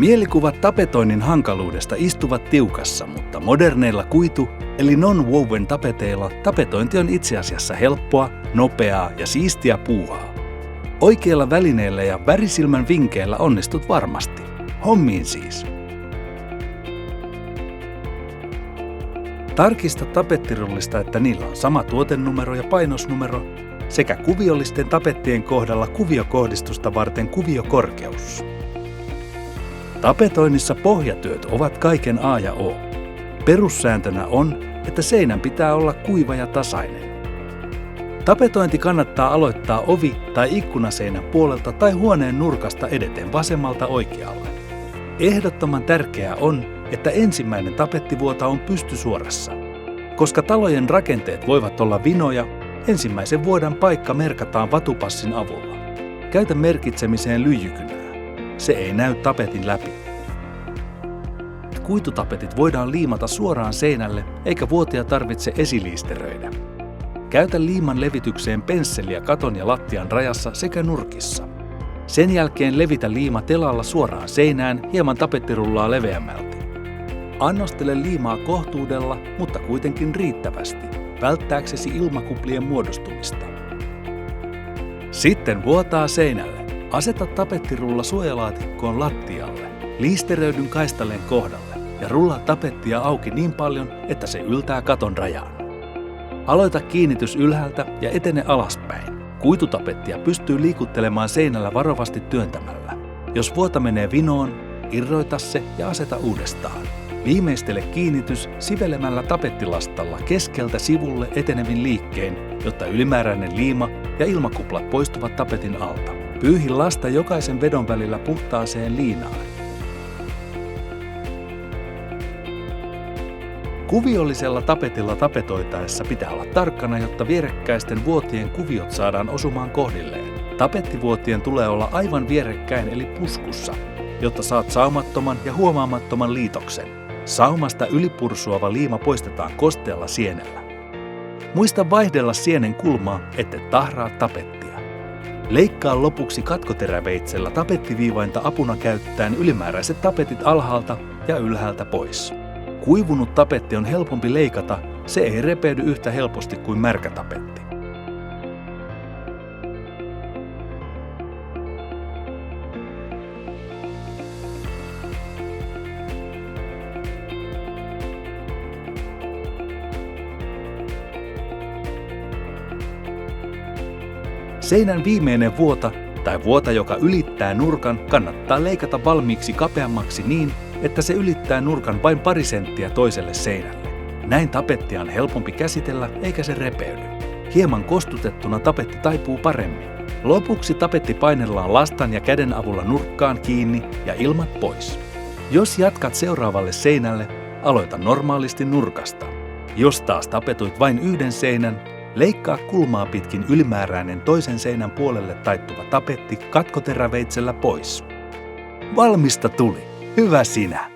Mielikuvat tapetoinnin hankaluudesta istuvat tiukassa, mutta moderneilla kuitu- eli non-woven tapeteilla tapetointi on itse asiassa helppoa, nopeaa ja siistiä puuhaa. Oikeilla välineillä ja värisilmän vinkeillä onnistut varmasti. Hommiin siis! Tarkista tapettirullista, että niillä on sama tuotenumero ja painosnumero sekä kuviollisten tapettien kohdalla kuviokohdistusta varten kuviokorkeus. Tapetoinnissa pohjatyöt ovat kaiken A ja O. Perussääntönä on, että seinän pitää olla kuiva ja tasainen. Tapetointi kannattaa aloittaa ovi- tai ikkunaseinän puolelta tai huoneen nurkasta edeten vasemmalta oikealle. Ehdottoman tärkeää on, että ensimmäinen tapettivuota on pystysuorassa. Koska talojen rakenteet voivat olla vinoja, ensimmäisen vuodan paikka merkataan vatupassin avulla. Käytä merkitsemiseen lyijykynää. Se ei näy tapetin läpi. Kuitutapetit voidaan liimata suoraan seinälle, eikä vuotia tarvitse esiliisteröidä. Käytä liiman levitykseen pensseliä katon ja lattian rajassa sekä nurkissa. Sen jälkeen levitä liima telalla suoraan seinään hieman tapettirullaa leveämmälti. Annostele liimaa kohtuudella, mutta kuitenkin riittävästi, välttääksesi ilmakuplien muodostumista. Sitten vuotaa seinälle. Aseta tapettirulla suojalaatikkoon lattialle, liisteröidyn kaistaleen kohdalle ja rullaa tapettia auki niin paljon, että se yltää katon rajaan. Aloita kiinnitys ylhäältä ja etene alaspäin. Kuitutapettia pystyy liikuttelemaan seinällä varovasti työntämällä. Jos vuota menee vinoon, irroita se ja aseta uudestaan. Viimeistele kiinnitys sivelemällä tapettilastalla keskeltä sivulle etenevin liikkein, jotta ylimääräinen liima ja ilmakuplat poistuvat tapetin alta. Pyyhi lasta jokaisen vedon välillä puhtaaseen liinaan. Kuviollisella tapetilla tapetoitaessa pitää olla tarkkana, jotta vierekkäisten vuotien kuviot saadaan osumaan kohdilleen. Tapettivuotien tulee olla aivan vierekkäin eli puskussa, jotta saat saumattoman ja huomaamattoman liitoksen. Saumasta ylipursuava liima poistetaan kostealla sienellä. Muista vaihdella sienen kulmaa, ettet tahraa tapettia. Leikkaa lopuksi katkoteräveitsellä tapettiviivainta apuna käyttäen ylimääräiset tapetit alhaalta ja ylhäältä pois. Kuivunut tapetti on helpompi leikata, se ei repeydy yhtä helposti kuin märkä tapetti. Seinän viimeinen vuota tai vuota, joka ylittää nurkan, kannattaa leikata valmiiksi kapeammaksi niin, että se ylittää nurkan vain pari senttiä toiselle seinälle. Näin tapettia on helpompi käsitellä eikä se repeydy. Hieman kostutettuna tapetti taipuu paremmin. Lopuksi tapetti painellaan lastan ja käden avulla nurkkaan kiinni ja ilmat pois. Jos jatkat seuraavalle seinälle, aloita normaalisti nurkasta. Jos taas tapetoit vain yhden seinän, leikkaa kulmaa pitkin ylimääräinen toisen seinän puolelle taittuva tapetti katkoteräveitsellä pois. Valmista tuli! Hyvä sinä!